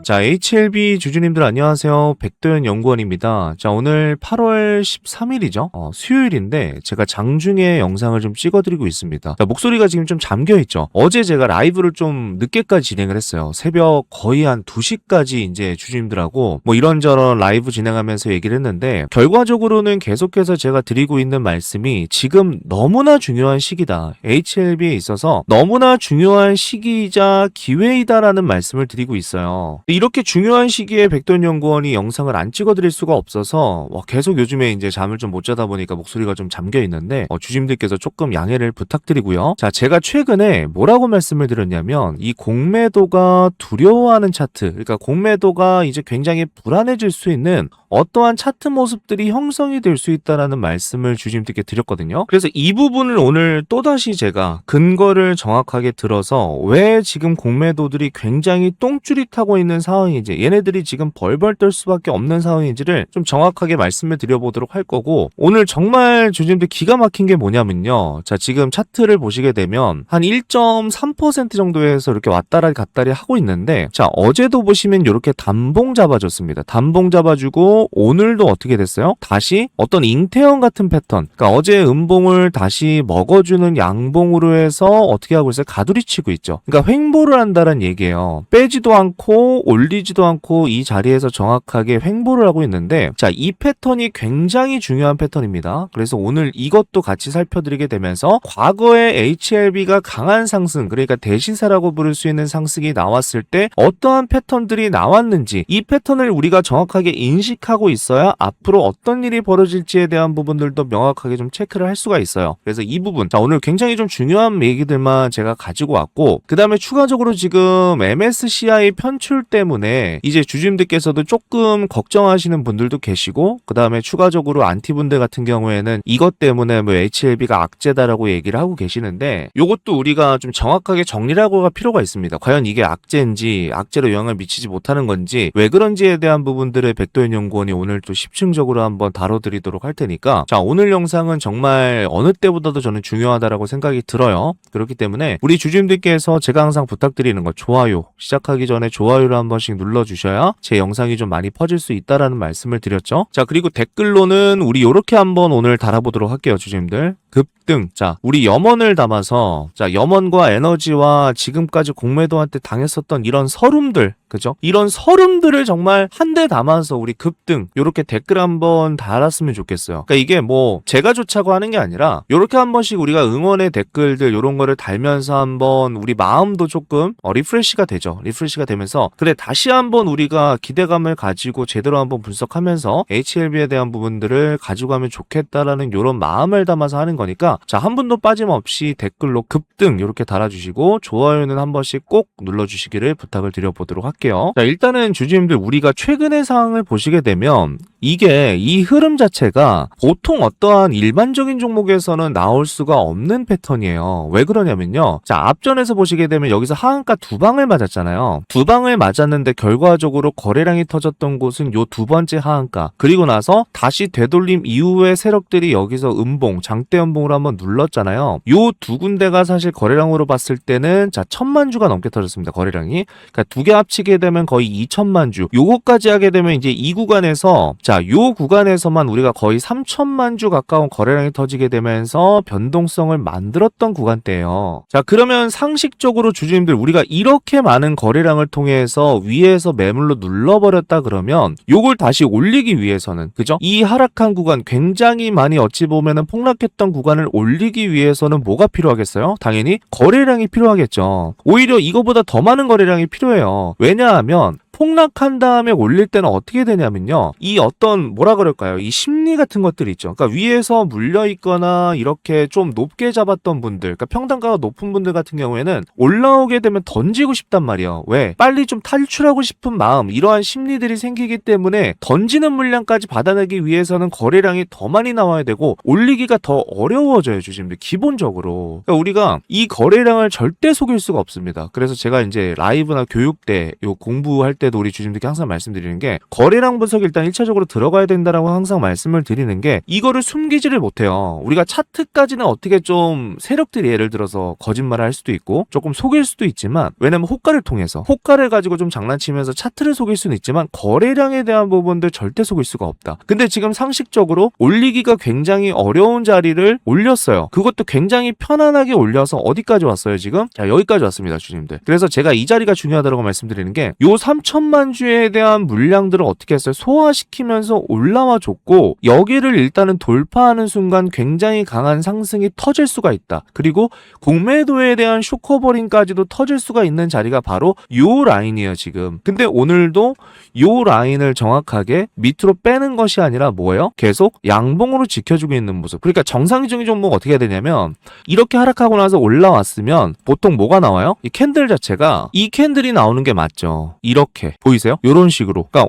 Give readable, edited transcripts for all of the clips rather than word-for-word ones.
자, HLB 주주님들 안녕하세요. 백도현 연구원입니다. 자, 오늘 8월 13일이죠. 수요일인데 제가 장중에 영상을 좀 찍어드리고 있습니다. 자, 목소리가 지금 좀 잠겨있죠. 어제 제가 라이브를 좀 늦게까지 진행을 했어요. 새벽 거의 한 2시까지 이제 주주님들하고 뭐 이런저런 라이브 진행하면서 얘기를 했는데 결과적으로는 계속해서 제가 드리고 있는 말씀이 지금 너무나 중요한 시기다. HLB에 있어서 너무나 중요한 시기이자 기회이다라는 말씀을 드리고 있어요. 이렇게 중요한 시기에 백도현 연구원이 영상을 안 찍어드릴 수가 없어서 계속 요즘에 이제 잠을 좀 못 자다 보니까 목소리가 좀 잠겨 있는데 주주님들께서 조금 양해를 부탁드리고요. 자, 제가 최근에 뭐라고 말씀을 드렸냐면 이 공매도가 두려워하는 차트, 그러니까 공매도가 이제 굉장히 불안해질 수 있는 어떠한 차트 모습들이 형성이 될 수 있다라는 말씀을 주주님들께 드렸거든요. 그래서 이 부분을 오늘 또다시 제가 근거를 정확하게 들어서 왜 지금 공매도들이 굉장히 똥줄이 타고 있는 상황인지, 얘네들이 지금 벌벌 떨 수밖에 없는 상황인지를 좀 정확하게 말씀을 드려보도록 할 거고, 오늘 정말 주주님들 기가 막힌 게 뭐냐면요. 자, 지금 차트를 보시게 되면 한 1.3% 정도에서 이렇게 왔다리 갔다리 하고 있는데, 자, 어제도 보시면 이렇게 단봉 잡아줬습니다. 단봉 잡아주고 오늘도 어떻게 됐어요? 다시 어떤 잉태형 같은 패턴, 그러니까 어제 음봉을 다시 먹어주는 양봉으로 해서 어떻게 하고 있어요? 가두리 치고 있죠. 그러니까 횡보를 한다는 얘기예요. 빼지도 않고 올리지도 않고 이 자리에서 정확하게 횡보를 하고 있는데, 자, 이 패턴이 굉장히 중요한 패턴입니다. 그래서 오늘 이것도 같이 살펴드리게 되면서 과거에 HLB가 강한 상승, 그러니까 대시세라고 부를 수 있는 상승이 나왔을 때 어떠한 패턴들이 나왔는지, 이 패턴을 우리가 정확하게 인식하고 있어야 앞으로 어떤 일이 벌어질지에 대한 부분들도 명확하게 좀 체크를 할 수가 있어요. 그래서 이 부분, 자, 오늘 굉장히 좀 중요한 얘기들만 제가 가지고 왔고, 그 다음에 추가적으로 지금 MSCI 편출 때문에 이제 주주님들께서도 조금 걱정하시는 분들도 계시고, 그 다음에 추가적으로 안티분들 같은 경우에는 이것 때문에 뭐 HLB가 악재다라고 얘기를 하고 계시는데, 요것도 우리가 좀 정확하게 정리를 하고 갈 필요가 있습니다. 과연 이게 악재인지, 악재로 영향을 미치지 못하는 건지, 왜 그런지에 대한 부분들을 백도현 연구원이 오늘 또 심층적으로 한번 다뤄드리도록 할 테니까, 자, 오늘 영상은 정말 어느 때보다도 저는 중요하다라고 생각이 들어요. 그렇기 때문에 우리 주주님들께서 제가 항상 부탁드리는 거, 좋아요, 시작하기 전에 좋아요를 한 번씩 눌러주셔야 제 영상이 좀 많이 퍼질 수 있다라는 말씀을 드렸죠. 자, 그리고 댓글로는 우리 요렇게 한번 오늘 달아보도록 할게요, 주주님들. 급등. 자, 우리 염원을 담아서, 자, 염원과 에너지와 지금까지 공매도한테 당했었던 이런 서름들, 그죠? 이런 서름들을 정말 한데 담아서 우리 급등, 요렇게 댓글 한번 달았으면 좋겠어요. 그러니까 이게 뭐 제가 좋자고 하는 게 아니라 요렇게 한 번씩 우리가 응원의 댓글들 요런 거를 달면서 한번 우리 마음도 조금 리프레시가 되죠. 리프레시가 되면서, 그래, 다시 한번 우리가 기대감을 가지고 제대로 한번 분석하면서 HLB에 대한 부분들을 가지고 가면 좋겠다라는 요런 마음을 담아서 하는 거니까, 자, 한 분도 빠짐없이 댓글로 급등 이렇게 달아주시고 좋아요는 한 번씩 꼭 눌러주시기를 부탁을 드려보도록 할게요. 자, 일단은 주주님들, 우리가 최근의 상황을 보시게 되면 이게 이 흐름 자체가 보통 어떠한 일반적인 종목에서는 나올 수가 없는 패턴이에요. 왜 그러냐면요. 자, 앞전에서 보시게 되면 여기서 하한가 두 방을 맞았잖아요. 두 방을 맞았는데 결과적으로 거래량이 터졌던 곳은 요 두 번째 하한가, 그리고 나서 다시 되돌림 이후에 세력들이 여기서 음봉, 장대 음봉으로 한번 눌렀잖아요. 요 두 군데가 사실 거래량으로 봤을 때는, 자, 1000만 주가 넘게 터졌습니다. 거래량이. 그러니까 두 개 합치게 되면 거의 2000만 주. 요거까지 하게 되면 이제 이 구간에서, 자, 요 구간에서만 우리가 거의 3000만 주 가까운 거래량이 터지게 되면서 변동성을 만들었던 구간대예요. 자, 그러면 상식적으로 주주님들, 우리가 이렇게 많은 거래량을 통해서 위에서 매물로 눌러버렸다 그러면 요걸 다시 올리기 위해서는, 그죠? 이 하락한 구간, 굉장히 많이 어찌 보면은 폭락했던 구간을 올리기 위해서는 뭐가 필요하겠어요? 당연히 거래량이 필요하겠죠. 오히려 이거보다 더 많은 거래량이 필요해요. 왜냐하면 폭락한 다음에 올릴 때는 어떻게 되냐면요. 이 어떤 뭐라 그럴까요? 이 심리 같은 것들이 있죠. 그러니까 위에서 물려 있거나 이렇게 좀 높게 잡았던 분들, 그러니까 평단가가 높은 분들 같은 경우에는 올라오게 되면 던지고 싶단 말이에요. 왜? 빨리 좀 탈출하고 싶은 마음, 이러한 심리들이 생기기 때문에 던지는 물량까지 받아내기 위해서는 거래량이 더 많이 나와야 되고 올리기가 더 어려워져요, 주주님들. 기본적으로. 그러니까 우리가 이 거래량을 절대 속일 수가 없습니다. 그래서 제가 이제 라이브나 교육 때 요 공부할 때도 때도 우리 주주님들께 항상 말씀드리는 게 거래량 분석이 일단 1차적으로 들어가야 된다라고 항상 말씀을 드리는 게 이거를 숨기지를 못해요. 우리가 차트까지는 어떻게 좀 세력들이 예를 들어서 거짓말을 할 수도 있고 조금 속일 수도 있지만 왜냐면 호가를 통해서 호가를 가지고 좀 장난치면서 차트를 속일 수는 있지만 거래량에 대한 부분들 절대 속일 수가 없다. 근데 지금 상식적으로 올리기가 굉장히 어려운 자리를 올렸어요. 그것도 굉장히 편안하게 올려서 어디까지 왔어요 지금? 자 여기까지 왔습니다 주님들. 그래서 제가 이 자리가 중요하다고 말씀드리는 게 요 3천만 주에 대한 물량들을 어떻게 했어요? 소화시키면서 올라와 줬고 여기를 일단은 돌파하는 순간 굉장히 강한 상승이 터질 수가 있다. 그리고 공매도에 대한 쇼커버링까지도 터질 수가 있는 자리가 바로 요 라인이에요 지금. 근데 오늘도 요 라인을 정확하게 밑으로 빼는 것이 아니라 뭐예요? 계속 양봉으로 지켜주고 있는 모습. 그러니까 정상적인 종목 어떻게 해야 되냐면 이렇게 하락하고 나서 올라왔으면 보통 뭐가 나와요? 이 캔들 자체가 이 캔들이 나오는 게 맞죠. 이렇게 보이세요? 요런 식으로. 그러니까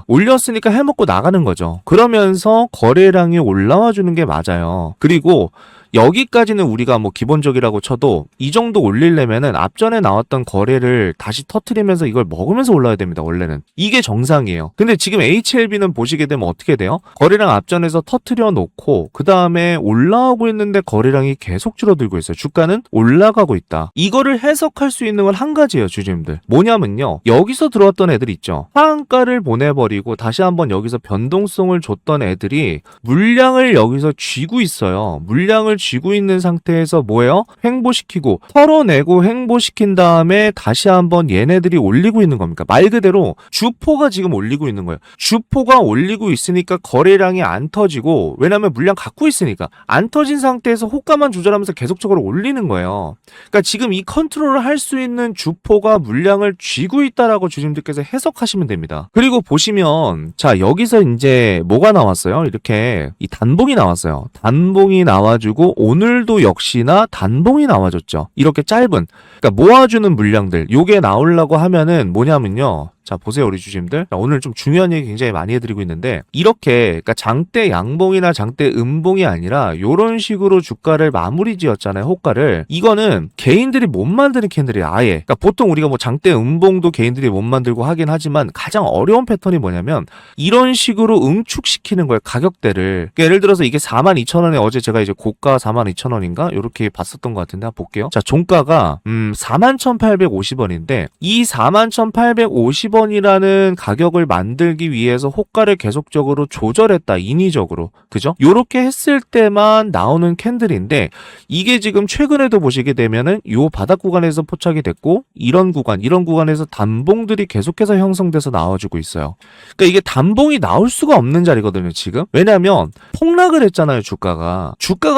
올렸으니까 해먹고 나가는 거죠. 그러면서 거래량이 올라와 주는 게 맞아요. 그리고 여기까지는 우리가 뭐 기본적이라고 쳐도 이 정도 올리려면은 앞전에 나왔던 거래를 다시 터트리면서 이걸 먹으면서 올라야 됩니다. 원래는 이게 정상이에요. 근데 지금 HLB는 보시게 되면 어떻게 돼요? 거래량 앞전에서 터트려 놓고 그 다음에 올라오고 있는데 거래량이 계속 줄어들고 있어요. 주가는 올라가고 있다. 이거를 해석할 수 있는 건 한 가지예요 주주님들. 뭐냐면요, 여기서 들어왔던 애들 있죠. 하한가를 보내버리고 다시 한번 여기서 변동성을 줬던 애들이 물량을 여기서 쥐고 있어요. 물량을 쥐고 있는 상태에서 뭐예요? 횡보시키고 털어내고 횡보시킨 다음에 다시 한번 얘네들이 올리고 있는 겁니까? 말 그대로 주포가 지금 올리고 있는 거예요. 주포가 올리고 있으니까 거래량이 안 터지고, 왜냐면 물량 갖고 있으니까 안 터진 상태에서 호가만 조절하면서 계속적으로 올리는 거예요. 그러니까 지금 이 컨트롤을 할 수 있는 주포가 물량을 쥐고 있다라고 주주님들께서 해석하시면 됩니다. 그리고 보시면 자 여기서 이제 뭐가 나왔어요? 이렇게 이 단봉이 나왔어요. 단봉이 나와주고 오늘도 역시나 단봉이 나와줬죠. 이렇게 짧은, 그러니까 모아주는 물량들 요게 나오려고 하면은 뭐냐면요, 자 보세요 우리 주주님들. 자, 오늘 좀 중요한 얘기 굉장히 많이 해드리고 있는데 이렇게 그러니까 장대 양봉이나 장대 음봉이 아니라 요런 식으로 주가를 마무리 지었잖아요. 호가를. 이거는 개인들이 못 만드는 캔들이에요. 아예. 그러니까 보통 우리가 뭐 장대 음봉도 개인들이 못 만들고 하긴 하지만 가장 어려운 패턴이 뭐냐면 이런 식으로 응축시키는 거예요. 가격대를. 그러니까 예를 들어서 이게 42,000원에 어제 제가 이제 고가 42,000원인가 요렇게 봤었던 것 같은데 한번 볼게요. 자 종가가 41,850원인데 이 41,850원 이라는 가격을 만들기 위해서 호가를 계속적으로 조절했다. 인위적으로. 그죠? 요렇게 했을 때만 나오는 캔들인데 이게 지금 최근에도 보시게 되면은 요 바닥 구간에서 포착이 됐고 이런 구간에서 단봉들이 계속해서 형성돼서 나와주고 있어요. 그러니까 이게 단봉이 나올 수가 없는 자리거든요, 지금. 왜냐면 폭락을 했잖아요, 주가가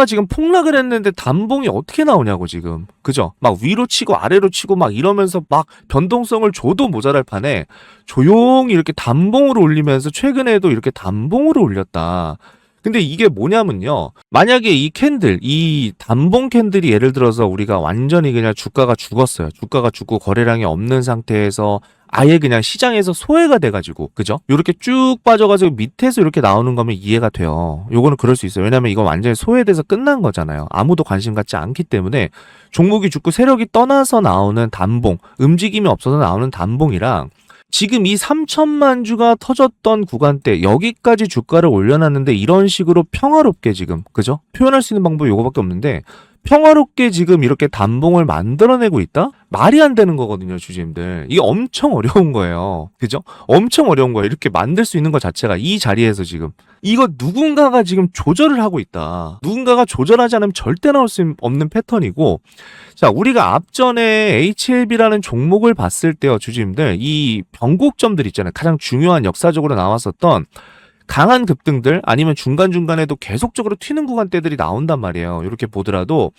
지금 폭락을 했는데 단봉이 어떻게 나오냐고 지금. 그죠? 막 위로 치고 아래로 치고 막 이러면서 막 변동성을 줘도 모자랄 판에 조용히 이렇게 단봉으로 올리면서 최근에도 이렇게 단봉으로 올렸다. 근데 이게 뭐냐면요, 만약에 이 캔들, 이 단봉 캔들이 예를 들어서 우리가 완전히 그냥 주가가 죽었어요. 주가가 죽고 거래량이 없는 상태에서 아예 그냥 시장에서 소외가 돼가지고, 그죠? 요렇게 쭉 빠져가지고 밑에서 이렇게 나오는 거면 이해가 돼요. 요거는 그럴 수 있어요. 왜냐면 이건 완전히 소외돼서 끝난 거잖아요. 아무도 관심 갖지 않기 때문에 종목이 죽고 세력이 떠나서 나오는 단봉, 움직임이 없어서 나오는 단봉이랑 지금 이 3천만 주가 터졌던 구간대 여기까지 주가를 올려놨는데 이런 식으로 평화롭게 지금, 그죠? 표현할 수 있는 방법이 요거밖에 없는데 평화롭게 지금 이렇게 단봉을 만들어내고 있다? 말이 안 되는 거거든요, 주주님들. 이게 엄청 어려운 거예요. 그죠? 엄청 어려운 거예요. 이렇게 만들 수 있는 것 자체가 이 자리에서 지금. 이거 누군가가 지금 조절을 하고 있다. 누군가가 조절하지 않으면 절대 나올 수 없는 패턴이고, 자, 우리가 앞전에 HLB라는 종목을 봤을 때요, 주주님들, 이 변곡점들 있잖아요. 가장 중요한 역사적으로 나왔었던 강한 급등들 아니면 중간중간에도 계속적으로 튀는 구간대들이 나온단 말이에요. 이렇게 보더라도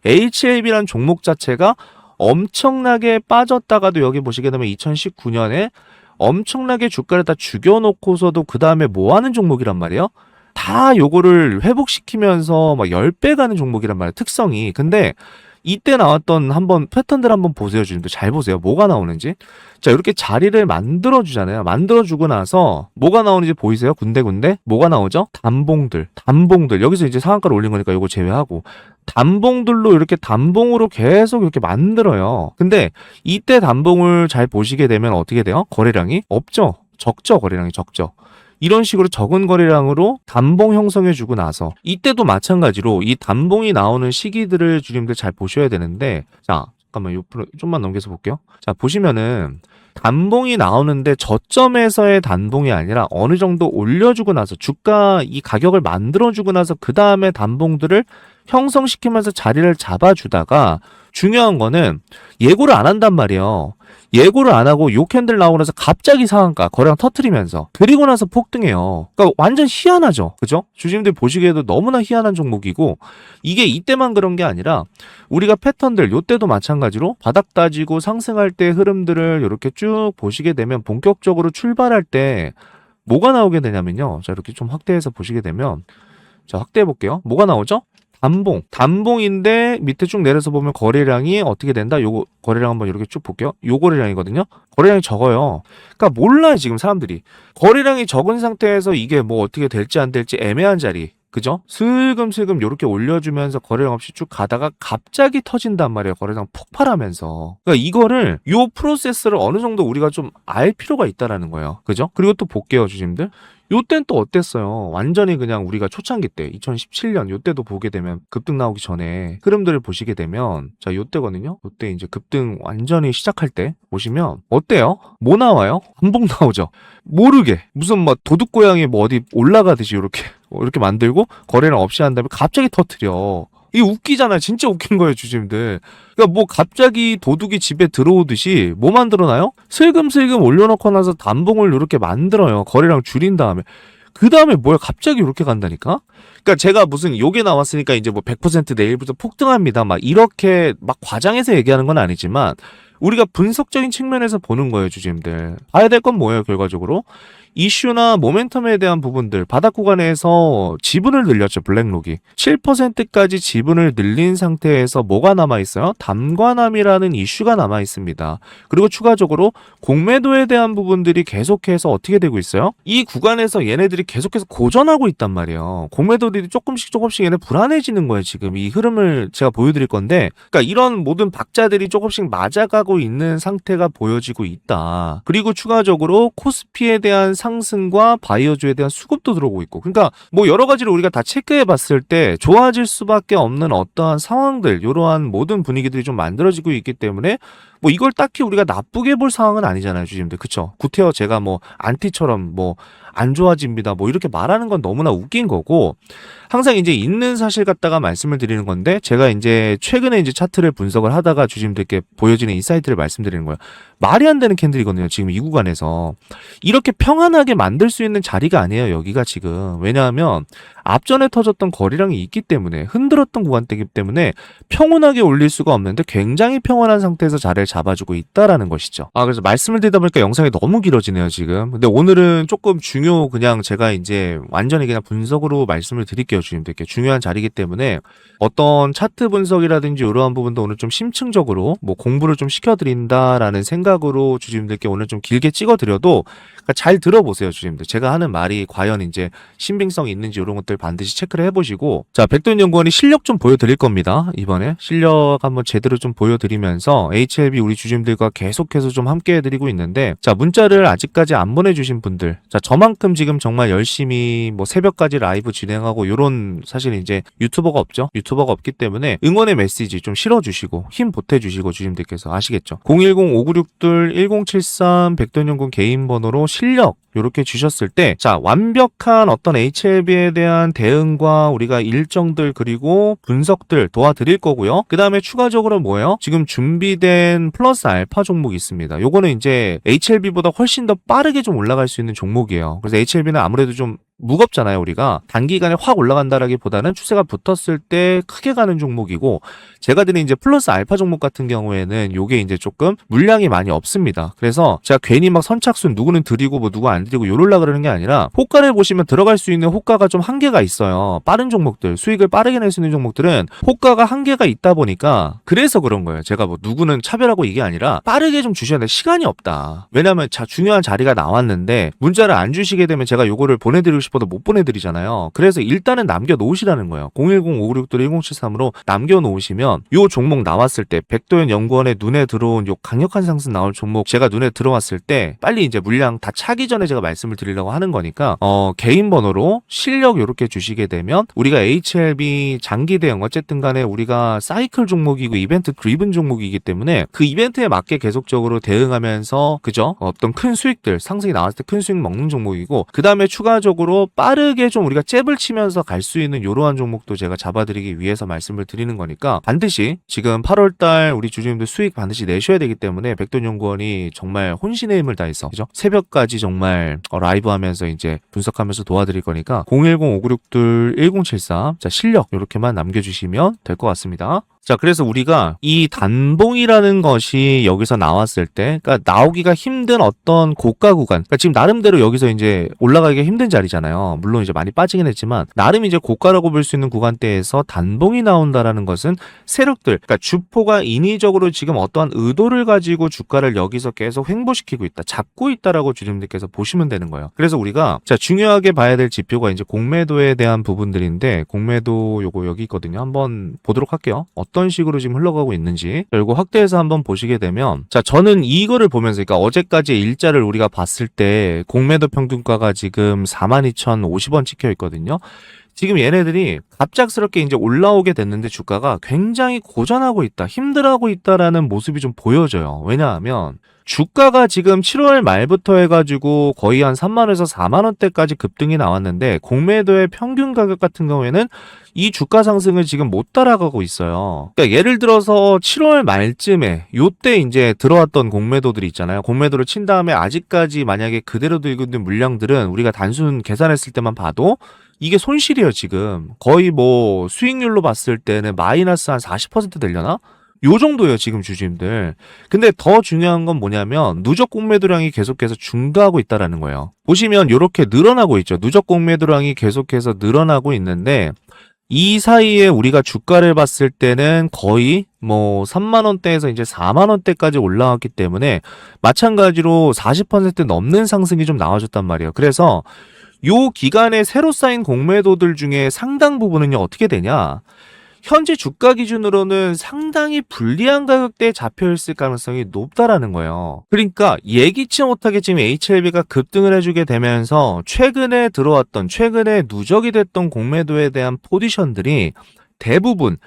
HLB라는 종목 자체가 엄청나게 빠졌다가도 여기 보시게 되면 2019년에 엄청나게 주가를 다 죽여놓고서도 그 다음에 뭐 하는 종목이란 말이에요? 다 요거를 회복시키면서 막 10배 가는 종목이란 말이에요. 특성이. 근데 이때 나왔던 한번 패턴들 한번 보세요. 지금 잘 보세요. 뭐가 나오는지. 자, 이렇게 자리를 만들어 주잖아요. 만들어 주고 나서 뭐가 나오는지 보이세요? 군데군데 뭐가 나오죠? 단봉들. 여기서 이제 상한가를 올린 거니까 이거 제외하고 단봉들로 이렇게 단봉으로 계속 이렇게 만들어요. 근데 이때 단봉을 잘 보시게 되면 어떻게 돼요? 거래량이 없죠. 적죠. 거래량이 적죠. 이런 식으로 적은 거래량으로 단봉 형성해주고 나서 이때도 마찬가지로 이 단봉이 나오는 시기들을 주님들 잘 보셔야 되는데, 자 잠깐만 옆으로 좀만 넘겨서 볼게요. 자 보시면은 단봉이 나오는데 저점에서의 단봉이 아니라 어느 정도 올려주고 나서 주가 이 가격을 만들어주고 나서 그 다음에 단봉들을 형성시키면서 자리를 잡아주다가 중요한 거는 예고를 안 한단 말이에요. 예고를 안 하고 요 캔들 나오고 나서 갑자기 상한가 거래량 터트리면서 그리고 나서 폭등해요. 그러니까 완전 희한하죠. 그죠? 주주님들 보시기에도 너무나 희한한 종목이고 이게 이때만 그런 게 아니라 우리가 패턴들 요때도 마찬가지로 바닥 따지고 상승할 때 흐름들을 이렇게 쭉 보시게 되면 본격적으로 출발할 때 뭐가 나오게 되냐면요. 자 이렇게 좀 확대해서 보시게 되면 자 확대해 볼게요. 뭐가 나오죠? 단봉인데 밑에 쭉 내려서 보면 거래량이 어떻게 된다? 요거 거래량 한번 이렇게 쭉 볼게요. 요 거래량이거든요. 거래량이 적어요. 그러니까 몰라요 지금 사람들이. 거래량이 적은 상태에서 이게 뭐 어떻게 될지 안 될지 애매한 자리. 그죠? 슬금슬금 요렇게 올려주면서 거래량 없이 쭉 가다가 갑자기 터진단 말이에요. 거래량 폭발하면서. 그러니까 이거를 요 프로세스를 어느 정도 우리가 좀 알 필요가 있다라는 거예요. 그죠? 그리고 또 볼게요, 주님들. 요땐 또 어땠어요? 완전히 그냥 우리가 초창기 때 2017년 요때도 보게 되면 급등 나오기 전에 흐름들을 보시게 되면 자 요때거든요. 요때 이제 급등 완전히 시작할 때 보시면 어때요? 뭐 나와요? 한봉 나오죠. 모르게 무슨 막 도둑고양이 뭐 어디 올라가듯이 이렇게 만들고 거래량 없이 한 다음에 갑자기 터트려. 이게 웃기잖아요. 진짜 웃긴 거예요, 주주님들. 그러니까 뭐 갑자기 도둑이 집에 들어오듯이 뭐 만들어놔요? 슬금슬금 올려놓고 나서 단봉을 이렇게 만들어요. 거래량 줄인 다음에. 그 다음에 뭐야? 갑자기 이렇게 간다니까? 그러니까 제가 무슨 요게 나왔으니까 이제 뭐 100% 내일부터 폭등합니다. 막 이렇게 막 과장해서 얘기하는 건 아니지만 우리가 분석적인 측면에서 보는 거예요, 주주님들. 봐야 될 건 뭐예요, 결과적으로? 이슈나 모멘텀에 대한 부분들, 바닥 구간에서 지분을 늘렸죠, 블랙록이. 7%까지 지분을 늘린 상태에서 뭐가 남아있어요? 담관함이라는 이슈가 남아있습니다. 그리고 추가적으로 공매도에 대한 부분들이 계속해서 어떻게 되고 있어요? 이 구간에서 얘네들이 계속해서 고전하고 있단 말이에요. 공매도들이 조금씩 얘네 불안해지는 거예요, 지금. 이 흐름을 제가 보여드릴 건데, 그러니까 이런 모든 박자들이 조금씩 맞아가고 있는 상태가 보여지고 있다. 그리고 추가적으로 코스피에 대한 상승과 바이오주에 대한 수급도 들어오고 있고, 그러니까 뭐 여러 가지를 우리가 다 체크해 봤을 때 좋아질 수밖에 없는 어떠한 상황들, 이러한 모든 분위기들이 좀 만들어지고 있기 때문에 뭐 이걸 딱히 우리가 나쁘게 볼 상황은 아니잖아요, 주님들. 그쵸? 구태여 제가 뭐 안티처럼 뭐 안 좋아집니다 뭐 이렇게 말하는 건 너무나 웃긴 거고, 항상 이제 있는 사실 갖다가 말씀을 드리는 건데, 제가 이제 최근에 이제 차트를 분석을 하다가 주님들께 보여지는 인사이트를 말씀드리는 거예요. 말이 안 되는 캔들이거든요, 지금 이 구간에서. 이렇게 평안하게 만들 수 있는 자리가 아니에요, 여기가 지금. 왜냐하면 앞전에 터졌던 거래량이 있기 때문에, 흔들었던 구간대이기 때문에 평온하게 올릴 수가 없는데 굉장히 평온한 상태에서 자리를 잡아주고 있다라는 것이죠. 그래서 말씀을 드리다 보니까 영상이 너무 길어지네요, 지금. 근데 오늘은 조금 그냥 제가 이제 완전히 그냥 분석으로 말씀을 드릴게요, 주님들께. 중요한 자리이기 때문에 어떤 차트 분석이라든지 이러한 부분도 오늘 좀 심층적으로 뭐 공부를 좀 시켜드린다라는 생각으로 주주님들께 오늘 좀 길게 찍어드려도 잘 들어보세요, 주주님들. 제가 하는 말이 과연 이제 신빙성이 있는지 이런 것들 반드시 체크를 해보시고, 자, 백도현 연구원이 실력 좀 보여드릴 겁니다. 이번에 실력 한번 제대로 좀 보여드리면서 HLB 우리 주주님들과 계속해서 좀 함께 해드리고 있는데, 자, 문자를 아직까지 안 보내주신 분들, 자, 저만큼 지금 정말 열심히 뭐 새벽까지 라이브 진행하고 요런, 사실 이제 유튜버가 없죠. 유튜버가 없기 때문에 응원의 메시지 좀 실어주시고 힘 보태주시고, 주주님들께서 아시겠죠? 010-5961-1073 백도현 연구원 개인 번호로 실력 요렇게 주셨을 때, 자, 완벽한 어떤 HLB에 대한 대응과 우리가 일정들 그리고 분석들 도와드릴 거고요. 그 다음에 추가적으로 뭐예요? 지금 준비된 플러스 알파 종목이 있습니다. 요거는 이제 HLB보다 훨씬 더 빠르게 좀 올라갈 수 있는 종목이에요. 그래서 HLB는 아무래도 좀 무겁잖아요. 우리가 단기간에 확 올라간다라기보다는 추세가 붙었을 때 크게 가는 종목이고, 제가 드린 이제 플러스 알파 종목 같은 경우에는 요게 이제 조금 물량이 많이 없습니다. 그래서 제가 괜히 막 선착순 누구는 드리고 뭐 누구 안 드리고 요럴라 그러는 게 아니라, 호가를 보시면 들어갈 수 있는 호가가 좀 한계가 있어요. 빠른 종목들, 수익을 빠르게 낼 수 있는 종목들은 호가가 한계가 있다 보니까, 그래서 그런 거예요. 제가 뭐 누구는 차별하고 이게 아니라 빠르게 좀 주셔야 돼. 시간이 없다. 왜냐면 중요한 자리가 나왔는데 문자를 안 주시게 되면 제가 요거를 보내드리고 싶어도 못 보내드리잖아요. 그래서 일단은 남겨놓으시라는 거예요. 010-566-1073으로 남겨놓으시면 요 종목 나왔을 때, 백도현 연구원의 눈에 들어온 요 강력한 상승 나올 종목 제가 눈에 들어왔을 때 빨리 이제 물량 다 차기 전에 제가 말씀을 드리려고 하는 거니까, 개인 번호로 실력 요렇게 주시게 되면 우리가 HLB 장기 대응, 어쨌든 간에 우리가 사이클 종목이고 이벤트 드리븐 종목이기 때문에 그 이벤트에 맞게 계속적으로 대응하면서, 그죠? 어떤 큰 수익들, 상승이 나왔을 때 큰 수익 먹는 종목이고, 그 다음에 추가적으로 빠르게 좀 우리가 잽을 치면서 갈 수 있는 이러한 종목도 제가 잡아드리기 위해서 말씀을 드리는 거니까, 반드시 지금 8월달 우리 주주님들 수익 반드시 내셔야 되기 때문에 백돈연구원이 정말 혼신의 힘을 다해서, 그죠? 새벽까지 정말 라이브 하면서 이제 분석하면서 도와드릴 거니까 010-566-1073, 자, 실력 이렇게만 남겨주시면 될 것 같습니다. 자, 그래서 우리가 이 단봉이라는 것이 여기서 나왔을 때, 그러니까 나오기가 힘든 어떤 고가 구간, 그러니까 지금 나름대로 여기서 이제 올라가기가 힘든 자리잖아요. 물론 이제 많이 빠지긴 했지만 나름 이제 고가라고 볼 수 있는 구간대에서 단봉이 나온다라는 것은 세력들, 그러니까 주포가 인위적으로 지금 어떠한 의도를 가지고 주가를 여기서 계속 횡보시키고 있다, 잡고 있다라고 주주님들께서 보시면 되는 거예요. 그래서 우리가 자, 중요하게 봐야 될 지표가 이제 공매도에 대한 부분들인데, 공매도 요거 여기 있거든요. 한번 보도록 할게요. 어떤 식으로 지금 흘러가고 있는지. 그리고 확대해서 한번 보시게 되면, 자, 저는 이거를 보면서, 그러니까 어제까지의 일자를 우리가 봤을 때 공매도 평균가가 지금 42,050원 찍혀 있거든요. 지금 얘네들이 갑작스럽게 이제 올라오게 됐는데 주가가 굉장히 고전하고 있다, 힘들어하고 있다라는 모습이 좀 보여져요. 왜냐하면 주가가 지금 7월 말부터 해가지고 거의 한 3만원에서 4만원대까지 급등이 나왔는데, 공매도의 평균 가격 같은 경우에는 이 주가 상승을 지금 못 따라가고 있어요. 그러니까 예를 들어서 7월 말쯤에 요때 이제 들어왔던 공매도들이 있잖아요. 공매도를 친 다음에 아직까지 만약에 그대로 들고 있는 물량들은 우리가 단순 계산했을 때만 봐도 이게 손실이에요. 지금 거의 뭐 수익률로 봤을 때는 마이너스 한 40% 되려나? 요 정도예요, 지금 주주님들. 근데 더 중요한 건 뭐냐면 누적 공매도량이 계속해서 증가하고 있다라는 거예요. 보시면 이렇게 늘어나고 있죠. 누적 공매도량이 계속해서 늘어나고 있는데, 이 사이에 우리가 주가를 봤을 때는 거의 뭐 3만원대에서 이제 4만원대까지 올라왔기 때문에 마찬가지로 40% 넘는 상승이 좀 나와줬단 말이에요. 그래서 요 기간에 새로 쌓인 공매도들 중에 상당 부분은요, 어떻게 되냐? 현재 주가 기준으로는 상당히 불리한 가격대에 잡혀있을 가능성이 높다라는 거예요. 그러니까 예기치 못하게 지금 HLB가 급등을 해주게 되면서 최근에 들어왔던, 최근에 누적이 됐던 공매도에 대한 포지션들이 대부분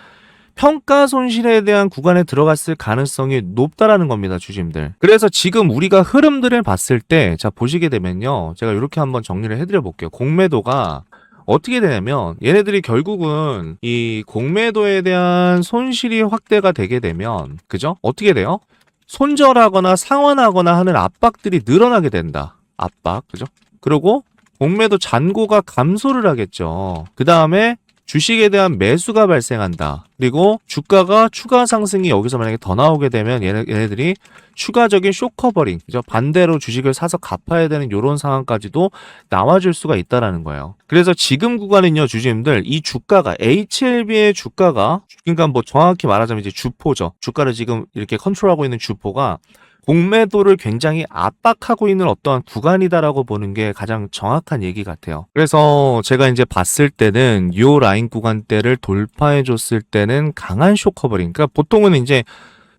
평가 손실에 대한 구간에 들어갔을 가능성이 높다라는 겁니다, 주주님들. 그래서 지금 우리가 흐름들을 봤을 때, 자, 보시게 되면요, 제가 이렇게 한번 정리를 해드려 볼게요. 공매도가 어떻게 되냐면, 얘네들이 결국은 이 공매도에 대한 손실이 확대가 되게 되면, 그죠? 어떻게 돼요? 손절하거나 상환하거나 하는 압박들이 늘어나게 된다. 압박, 그죠? 그리고 공매도 잔고가 감소를 하겠죠. 그 다음에 주식에 대한 매수가 발생한다. 그리고 주가가 추가 상승이 여기서 만약에 더 나오게 되면 얘네들이 추가적인 숏커버링, 그죠? 반대로 주식을 사서 갚아야 되는 이런 상황까지도 나와줄 수가 있다라는 거예요. 그래서 지금 구간은요, 주주님들, 이 주가가, HLB의 주가가, 그러니까 뭐 정확히 말하자면 이제 주포죠. 주가를 지금 이렇게 컨트롤하고 있는 주포가 공매도를 굉장히 압박하고 있는 어떠한 구간이다라고 보는 게 가장 정확한 얘기 같아요. 그래서 제가 이제 봤을 때는 요 라인 구간대를 돌파해 줬을 때는 강한 숏커버링, 그러니까 보통은 이제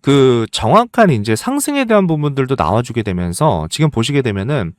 그 정확한 이제 상승에 대한 부분들도 나와주게 되면서, 지금 보시게 되면은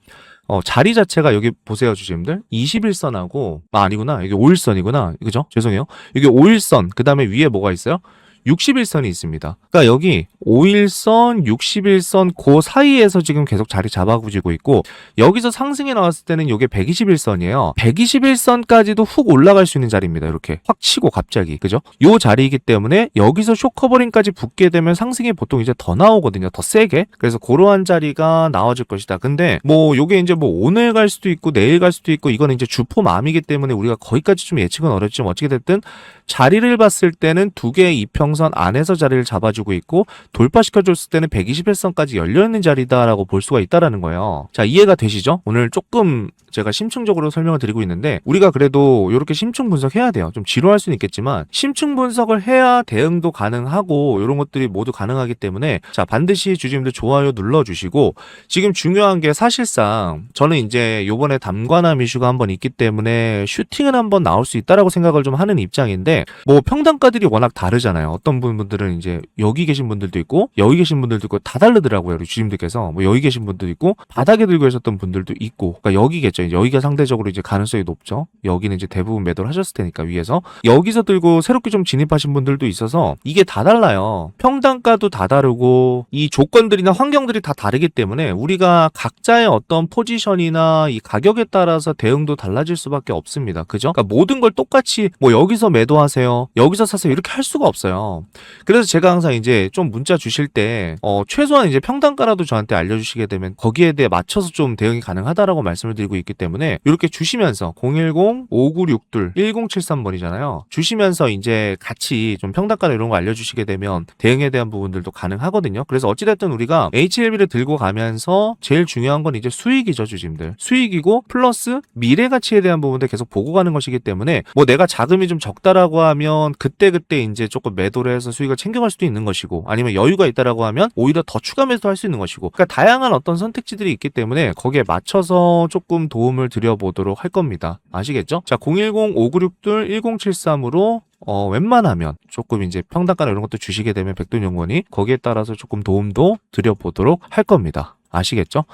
자리 자체가 여기 보세요, 주주님들. 21선하고, 아니구나. 이게 5일선이구나. 그죠? 죄송해요. 이게 5일선, 그 다음에 위에 뭐가 있어요? 61선이 있습니다. 그러니까 여기 5일선, 61선 그 사이에서 지금 계속 자리 잡아주고 있고 여기서 상승이 나왔을 때는 이게 121선이에요. 121선까지도 훅 올라갈 수 있는 자리입니다. 이렇게 확 치고 갑자기 그죠? 요 자리이기 때문에 여기서 쇼커버링까지 붙게 되면 상승이 보통 이제 더 나오거든요. 더 세게. 그래서 그러한 자리가 나와줄 것이다. 근데 뭐 요게 이제 뭐 오늘 갈 수도 있고 내일 갈 수도 있고 이거는 이제 주포맘이기 때문에 우리가 거기까지 좀 예측은 어렵지만 어떻게 됐든 자리를 봤을 때는 두 개의 이평선 안에서 자리를 잡아주고 있고 돌파시켜줬을 때는 121선까지 열려있는 자리다라고 볼 수가 있다라는 거예요. 자, 이해가 되시죠? 오늘 조금 제가 심층적으로 설명을 드리고 있는데 우리가 그래도 이렇게 심층 분석해야 돼요. 좀 지루할 수는 있겠지만 심층 분석을 해야 대응도 가능하고 이런 것들이 모두 가능하기 때문에 자, 반드시 주주님들 좋아요 눌러주시고 지금 중요한 게 사실상 저는 이제 요번에 담관함 이슈가 한번 있기 때문에 슈팅은 한번 나올 수 있다라고 생각을 좀 하는 입장인데 뭐 평단가들이 워낙 다르잖아요. 어떤 분들은 이제 여기 계신 분들도 있고 여기 계신 분들도 있고 다 다르더라고요. 우리 주주님들께서 뭐 여기 계신 분들도 있고 바닥에 들고 계셨던 분들도 있고 그러니까 여기겠죠. 여기가 상대적으로 이제 가능성이 높죠. 여기는 이제 대부분 매도를 하셨을 테니까 위에서 여기서 들고 새롭게 좀 진입하신 분들도 있어서 이게 다 달라요. 평단가도 다 다르고 이 조건들이나 환경들이 다 다르기 때문에 우리가 각자의 어떤 포지션이나 이 가격에 따라서 대응도 달라질 수밖에 없습니다. 그죠? 그러니까 모든 걸 똑같이 뭐 여기서 매도하세요. 여기서 사세요. 이렇게 할 수가 없어요. 그래서 제가 항상 이제 좀 문자 주실 때 최소한 이제 평단가라도 저한테 알려주시게 되면 거기에 대해 맞춰서 좀 대응이 가능하다라고 말씀을 드리고 있기 때문에 이렇게 주시면서 010-5962-1073번이잖아요. 주시면서 이제 같이 좀 평단가 이런 거 알려주시게 되면 대응에 대한 부분들도 가능하거든요. 그래서 어찌됐든 우리가 HLB를 들고 가면서 제일 중요한 건 이제 수익이죠, 주주님들. 수익이고 플러스 미래 가치에 대한 부분들 계속 보고 가는 것이기 때문에 뭐 내가 자금이 좀 적다라고 하면 그때 이제 조금 매도를 해서 수익을 챙겨갈 수도 있는 것이고 아니면 여유가 있다라고 하면 오히려 더 추가 매도 할 수 있는 것이고 그러니까 다양한 어떤 선택지들이 있기 때문에 거기에 맞춰서 조금 도움을 드려보도록 할 겁니다. 아시겠죠? 자, 010-5962-1073으로 웬만하면 조금 이제 평단가나 이런 것도 주시게 되면 백돈연구원이 거기에 따라서 조금 도움도 드려보도록 할 겁니다. 아시겠죠?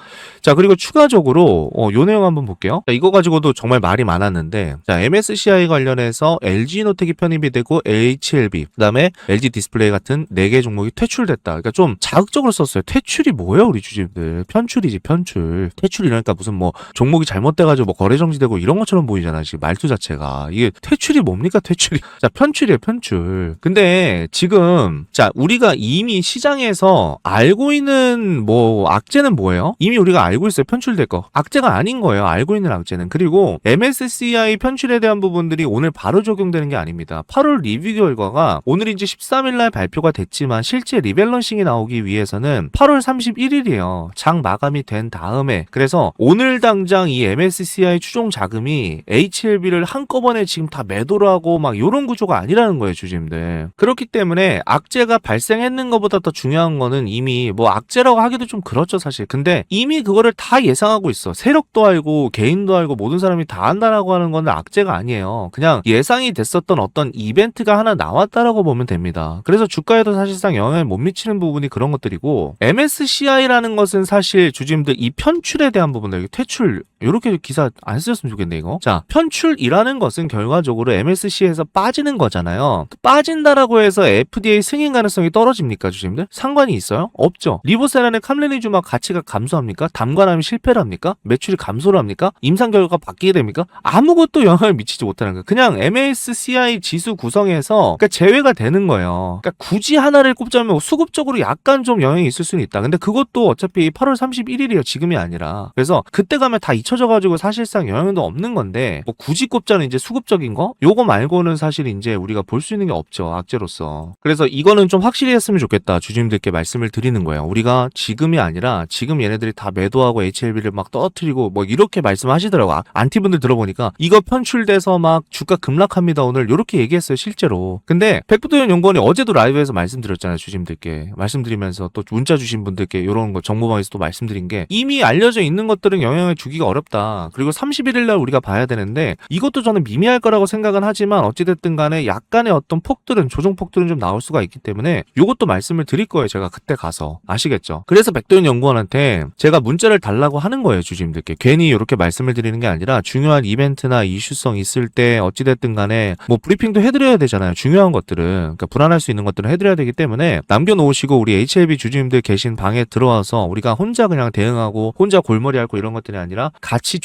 자, 그리고 추가적으로 요 내용 한번 볼게요. 자, 이거 가지고도 정말 말이 많았는데 자, MSCI 관련해서 LG노텍이 편입이 되고 HLB 그다음에 LG 디스플레이 같은 4개 종목이 퇴출됐다. 그러니까 좀 자극적으로 썼어요. 퇴출이 뭐예요, 우리 주주님들? 편출이지, 편출. 퇴출이라니까 무슨 뭐 종목이 잘못돼가지고 뭐 거래 정지되고 이런 것처럼 보이잖아, 지금 말투 자체가. 이게 퇴출이 뭡니까, 퇴출이? 자, 편출이에요, 편출. 근데 지금 자, 우리가 이미 시장에서 알고 있는 뭐 악재는 뭐예요? 이미 우리가 알고 있어요. 편출될 거. 악재가 아닌 거예요. 알고 있는 악재는. 그리고 MSCI 편출에 대한 부분들이 오늘 바로 적용되는 게 아닙니다. 8월 리뷰 결과가 오늘 이제 13일날 발표가 됐지만 실제 리밸런싱이 나오기 위해서는 8월 31일이에요. 장 마감이 된 다음에. 그래서 오늘 당장 이 MSCI 추종 자금이 HLB를 한꺼번에 지금 다 매도를 하고 막 이런 구조가 아니라는 거예요, 주주님들. 그렇기 때문에 악재가 발생했는 것보다 더 중요한 거는 이미 뭐 악재라고 하기도 좀 그렇죠, 사실. 근데 이미 그거를 다 예상하고 있어. 세력도 알고 개인도 알고 모든 사람이 다 안다라고 하는 건 악재가 아니에요. 그냥 예상이 됐었던 어떤 이벤트가 하나 나왔다라고 보면 됩니다. 그래서 주가에도 사실상 영향을 못 미치는 부분이 그런 것들이고 MSCI라는 것은 사실 주주님들 이 편출에 대한 부분들 퇴출 이렇게 기사 안 쓰셨으면 좋겠네 이거. 자, 편출이라는 것은 결과적으로 MSCI에서 빠지는 거잖아요. 빠진다라고 해서 FDA 승인 가능성이 떨어집니까, 주주님들? 상관이 있어요? 없죠. 리보세라는 캄레니주막 가치가 감소합니까? 담관함이 실패를 합니까? 매출이 감소를 합니까? 임상 결과가 바뀌게 됩니까? 아무것도 영향을 미치지 못하는 거예요. 그냥 MSCI 지수 구성에서 그러니까 제외가 되는 거예요. 그러니까 굳이 하나를 꼽자면 수급적으로 약간 좀 영향이 있을 수는 있다. 근데 그것도 어차피 8월 31일이에요. 지금이 아니라. 그래서 그때 가면 다 잊혀져가지고 사실상 영향도 없는 건데 뭐 굳이 꼽자는 이제 수급적인 거? 요거 말고는 사실 이제 우리가 볼 수 있는 게 없죠. 악재로서. 그래서 이거는 좀 확실히 했으면 좋겠다. 주주님들께 말씀을 드리는 거예요. 우리가 지금이 아니라 지금 얘네들이 다 매도하고 HLB를 막 떨어뜨리고 뭐 이렇게 말씀하시더라고. 안티분들 들어보니까 이거 편출돼서 막 주가 급락합니다 오늘 이렇게 얘기했어요 실제로. 근데 백부도연 연구원이 어제도 라이브에서 말씀드렸잖아요. 주주님들께 말씀드리면서 또 문자 주신 분들께 이런 거 정보방에서 또 말씀드린 게 이미 알려져 있는 것들은 영향을 주기가 어렵다. 그리고 31일 날 우리가 봐야 되는데 이것도 저는 미미할 거라고 생각은 하지만 어찌됐든 간에 약간의 어떤 폭들은 조정폭들은 좀 나올 수가 있기 때문에 이것도 말씀을 드릴 거예요. 제가 그때 가서. 아시겠죠? 그래서 백도연 연구원한테 주주님들한테 제가 문자를 달라고 하는 거예요. 주주님들께 괜히 이렇게 말씀을 드리는 게 아니라 중요한 이벤트나 이슈성 있을 때 어찌됐든 간에 뭐 브리핑도 해드려야 되잖아요. 중요한 것들은, 그러니까 불안할 수 있는 것들은 해드려야 되기 때문에 남겨놓으시고 우리 HLB 주주님들 계신 방에 들어와서 우리가 혼자 그냥 대응하고 혼자 골머리 앓고 이런 것들이 아니라 같이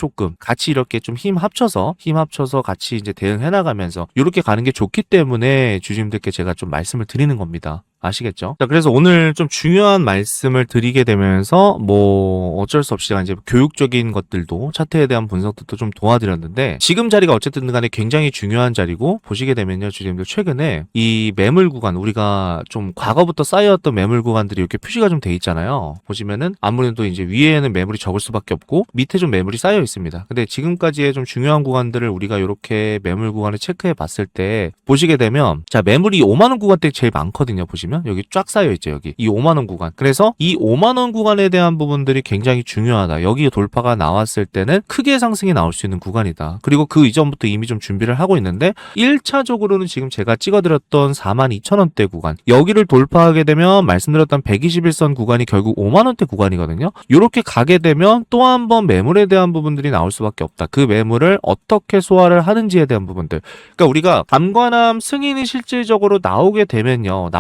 이렇게 좀 힘 합쳐서 같이 이제 대응해 나가면서 이렇게 가는 게 좋기 때문에 주주님들께 제가 좀 말씀을 드리는 겁니다. 아시겠죠? 자, 그래서 오늘 좀 중요한 말씀을 드리게 되면서 뭐 어쩔 수 없이 제가 이제 교육적인 것들도 차트에 대한 분석도 좀 도와드렸는데, 지금 자리가 어쨌든 간에 굉장히 중요한 자리고, 보시게 되면요 주주님들 최근에 이 매물 구간, 우리가 좀 과거부터 쌓여왔던 매물 구간들이 이렇게 표시가 좀 돼 있잖아요. 보시면은 아무래도 이제 위에는 매물이 적을 수밖에 없고 밑에 좀 매물이 쌓여 있습니다. 근데 지금까지의 좀 중요한 구간들을 우리가 이렇게 매물 구간을 체크해 봤을 때 보시게 되면, 자, 매물이 5만원 구간대 제일 많거든요. 보시면 여기 쫙 쌓여 있죠. 여기 이 5만원 구간. 그래서 이 5만원 구간에 대한 부분들이 굉장히 중요하다. 여기 돌파가 나왔을 때는 크게 상승이 나올 수 있는 구간이다. 그리고 그 이전부터 이미 좀 준비를 하고 있는데 1차적으로는 지금 제가 찍어드렸던 42,000원대 구간, 여기를 돌파하게 되면 말씀드렸던 121선 구간이 결국 5만원대 구간이거든요. 이렇게 가게 되면 또 한 번 매물에 대한 부분들이 나올 수밖에 없다. 그 매물을 어떻게 소화를 하는지에 대한 부분들. 그러니까 우리가 감관함 승인이 실질적으로 나오게 되면요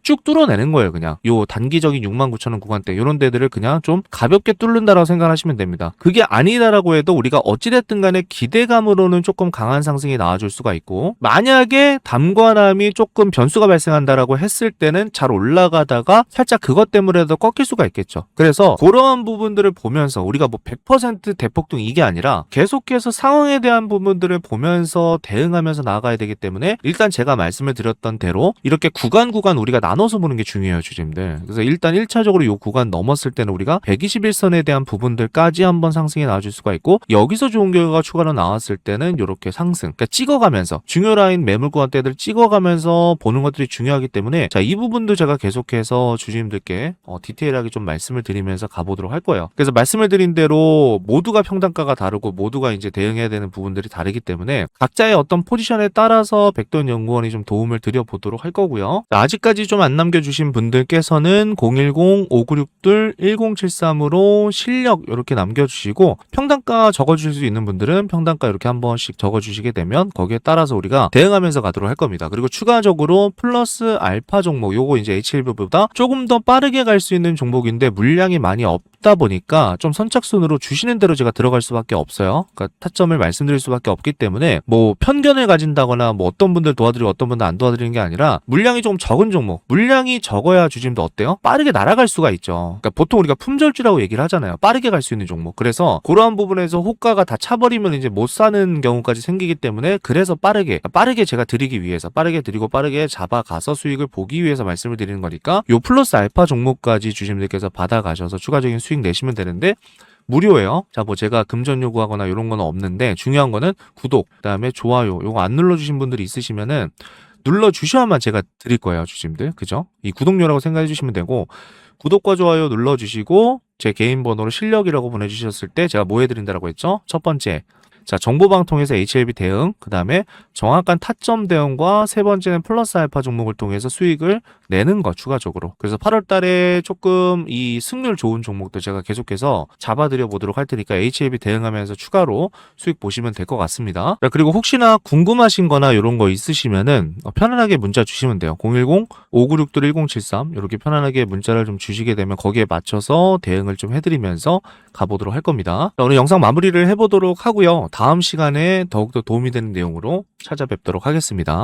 쭉 뚫어내는 거예요. 그냥 요 단기적인 69,000원 구간대 이런 데들을 그냥 좀 가볍게 뚫는다라고 생각하시면 됩니다. 그게 아니다라고 해도 우리가 어찌됐든 간에 기대감으로는 조금 강한 상승이 나와줄 수가 있고, 만약에 담관함이 조금 변수가 발생한다라고 했을 때는 잘 올라가다가 살짝 그것 때문에도 꺾일 수가 있겠죠. 그래서 그러한 부분들을 보면서 우리가 뭐 100% 대폭등 이게 아니라 계속해서 상황에 대한 부분들을 보면서 대응하면서 나아가야 되기 때문에, 일단 제가 말씀을 드렸던 대로 이렇게 구간 우리가 나눠서 보는 게 중요해요, 주주님들. 그래서 일단 1차적으로 이 구간 넘었을 때는 우리가 121선에 대한 부분들까지 한번 상승이 나와줄 수가 있고, 여기서 좋은 결과가 추가로 나왔을 때는 이렇게 상승, 그러니까 찍어가면서 중요 라인 매물 구간대들 찍어가면서 보는 것들이 중요하기 때문에, 자, 이 부분도 제가 계속해서 주주님들께 디테일하게 좀 말씀을 드리면서 가보도록 할 거예요. 그래서 말씀을 드린 대로 모두가 평단가가 다르고 모두가 이제 대응해야 되는 부분들이 다르기 때문에 각자의 어떤 포지션에 따라서 백도현 연구원이 좀 도움을 드려보도록 할 거고요. 아직까지 좀 안 남겨주신 분들께서는 010-5962-1073으로 실력 이렇게 남겨주시고, 평단가 적어주실 수 있는 분들은 평단가 이렇게 한 번씩 적어주시게 되면 거기에 따라서 우리가 대응하면서 가도록 할 겁니다. 그리고 추가적으로 플러스 알파 종목, 요거 이제 H1B보다 조금 더 빠르게 갈 수 있는 종목인데 물량이 많이 없다 보니까 좀 선착순으로 주시는 대로 제가 들어갈 수밖에 없어요. 그러니까 타점을 말씀드릴 수밖에 없기 때문에 뭐 편견을 가진다거나 뭐 어떤 분들 도와드리고 어떤 분들 안 도와드리는 게 아니라, 물량이 좀 적은 종목, 물량이 적어야 주주님도 어때요? 빠르게 날아갈 수가 있죠. 그러니까 보통 우리가 품절주라고 얘기를 하잖아요. 빠르게 갈 수 있는 종목. 그래서 그러한 부분에서 호가가 다 차버리면 이제 못 사는 경우까지 생기기 때문에, 그래서 빠르게 제가 드리기 위해서 빠르게 드리고 빠르게 잡아가서 수익을 보기 위해서 말씀을 드리는 거니까, 요 플러스 알파 종목까지 주주님들께서 받아가셔서 추가적인 수익 내시면 되는데 무료예요. 자, 뭐 제가 금전 요구하거나 이런 건 없는데, 중요한 거는 구독, 그다음에 좋아요, 요거 안 눌러주신 분들이 있으시면은 눌러주셔야만 제가 드릴 거예요, 주주님들. 그죠? 이 구독료라고 생각해 주시면 되고, 구독과 좋아요 눌러주시고 제 개인 번호로 실력이라고 보내주셨을 때 제가 뭐 해드린다라고 했죠? 첫 번째, 자, 정보방 통해서 HLB 대응, 그 다음에 정확한 타점 대응과 세 번째는 플러스 알파 종목을 통해서 수익을 내는 거 추가적으로. 그래서 8월 달에 조금 이 승률 좋은 종목들 제가 계속해서 잡아드려 보도록 할 테니까 HLB 대응하면서 추가로 수익 보시면 될 것 같습니다. 자, 그리고 혹시나 궁금하신 거나 이런 거 있으시면은 편안하게 문자 주시면 돼요. 010-5962-1073 이렇게 편안하게 문자를 좀 주시게 되면 거기에 맞춰서 대응을 좀 해드리면서 가보도록 할 겁니다. 자, 오늘 영상 마무리를 해보도록 하고요. 다음 시간에 더욱더 도움이 되는 내용으로 찾아뵙도록 하겠습니다.